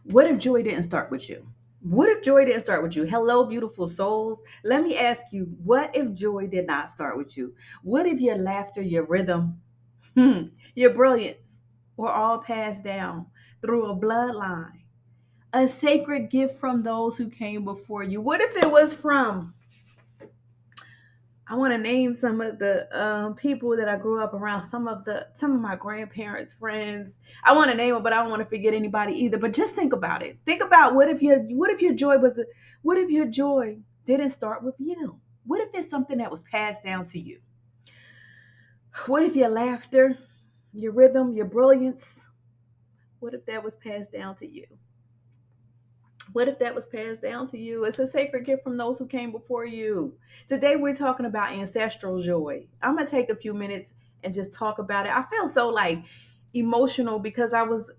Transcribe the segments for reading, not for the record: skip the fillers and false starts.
What if joy didn't start with you? What if joy didn't start with you? Hello, beautiful souls. Let me ask you, what if joy did not start with you? What if your laughter, your rhythm, your brilliance were all passed down through a bloodline, a sacred gift from those who came before you? What if it was from, I want to name some of the people that I grew up around, some of my grandparents, friends. I want to name them, but I don't want to forget anybody either. But just think about it. Think about what if your joy what if your joy didn't start with you? What if it's something that was passed down to you? What if your laughter, your rhythm, your brilliance, what if that was passed down to you? What if that was passed down to you? It's a sacred gift from those who came before you. Today we're talking about ancestral joy. I'm gonna take a few minutes and just talk about it. I feel so like emotional because I was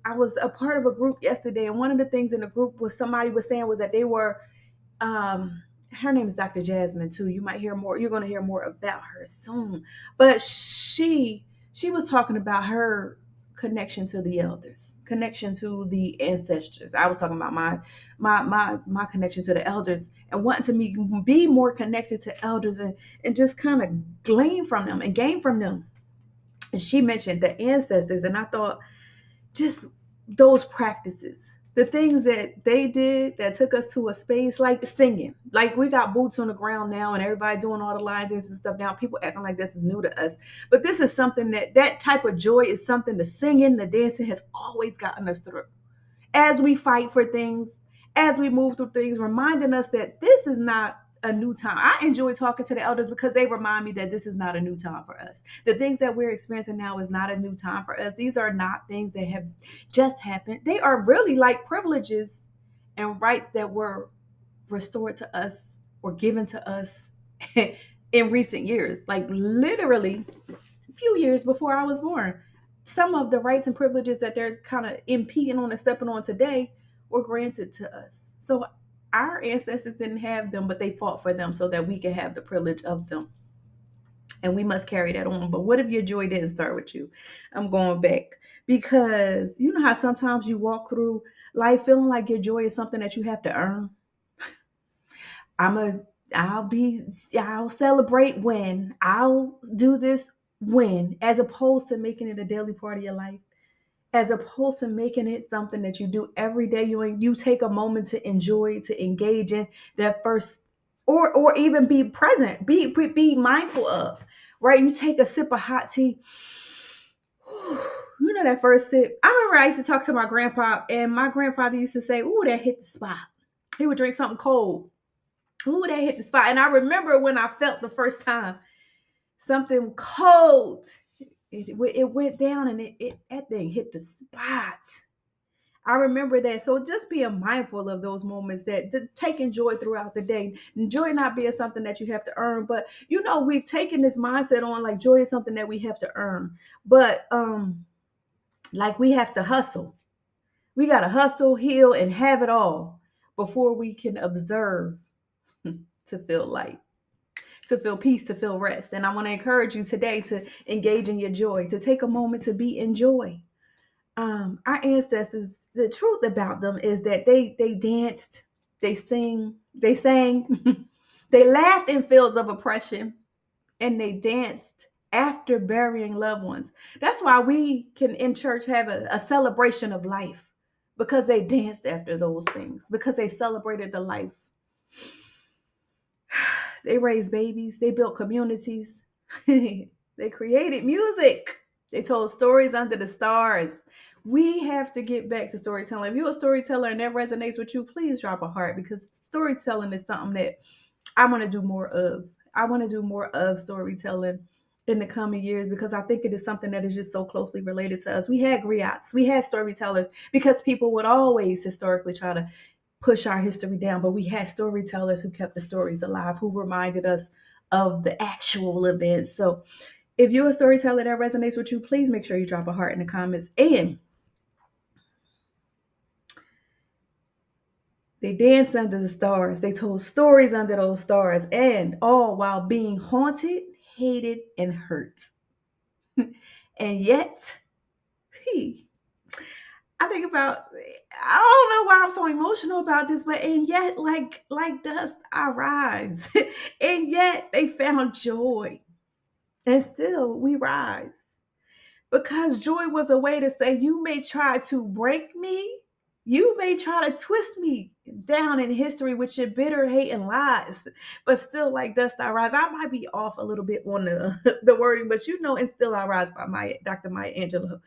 a part of a group yesterday, and one of the things in the group was somebody was saying was that they were um her name is Dr. Jasmine too. You might hear more, you're gonna hear more about her soon. But she was talking about her connection to the elders, connection to the ancestors. I was talking about my connection to the elders and wanting to be more connected to elders and just kind of glean from them and gain from them. And she mentioned the ancestors, and I thought just those practices, the things that they did that took us to a space like singing. Like we got boots on the ground now and everybody doing all the lines and stuff now. People acting like this is new to us. But this is something that type of joy is something the singing, the dancing has always gotten us through. As we fight for things, as we move through things, reminding us that this is not a new time. I enjoy talking to the elders because they remind me that this is not a new time for us. The things that we're experiencing now is not a new time for us. These are not things that have just happened. They are really like privileges and rights that were restored to us or given to us in recent years, like literally a few years before I was born. Some of the rights and privileges that they're kind of impeding on and stepping on today were granted to us. So our ancestors didn't have them, but they fought for them so that we could have the privilege of them. And we must carry that on. But what if your joy didn't start with you? I'm going back because you know how sometimes you walk through life feeling like your joy is something that you have to earn. I'm a I'll be I'll celebrate when I'll do this when, as opposed to making it a daily part of your life, as opposed to making it something that you do every day. You take a moment to enjoy, to engage in that first, or even be present, be mindful of, right? You take a sip of hot tea. You know that first sip. I remember I used to talk to my grandpa, and my grandfather used to say, "Ooh, that hit the spot." He would drink something cold. Ooh, that hit the spot. And I remember when I felt the first time something cold. It went down and that thing hit the spot. I remember that. So just being mindful of those moments, taking joy throughout the day. Joy not being something that you have to earn, but we've taken this mindset on like joy is something that we have to earn. But like we have to hustle. We got to hustle, heal, and have it all before we can observe to feel light, to feel peace, to feel rest. And I want to encourage you today to engage in your joy, to take a moment to be in joy. Our ancestors, the truth about them is that they danced, they sang, they laughed in fields of oppression, and they danced after burying loved ones. That's why we can in church have a celebration of life, because they danced after those things, because they celebrated the life. They raised babies, they built communities, they created music, they told stories under the stars. We have to get back to storytelling. If you're a storyteller and that resonates with you, please drop a heart, because storytelling is something that I want to do more of. I want to do more of storytelling in the coming years, because I think it is something that is just so closely related to us. We had griots, we had storytellers, because people would always historically try to push our history down, but we had storytellers who kept the stories alive, who reminded us of the actual events. So if you're a storyteller that resonates with you, please make sure you drop a heart in the comments. And they danced under the stars. They told stories under those stars, and all while being haunted, hated, and hurt. And yet, I think about, I don't know why I'm so emotional about this, but and yet, like dust, I rise. And yet they found joy. And still we rise. Because joy was a way to say, you may try to break me, you may try to twist me down in history with your bitter hate and lies, but still, like dust, I rise. I might be off a little bit on the the wording, but you know, and still I rise by my Dr. Maya Angelou.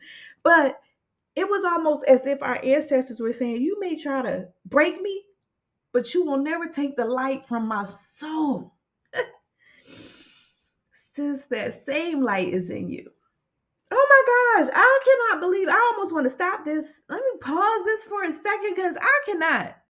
But it was almost as if our ancestors were saying, you may try to break me, but you will never take the light from my soul. Since that same light is in you. Oh my gosh, I cannot believe I almost want to stop this. Let me pause this for a second because I cannot.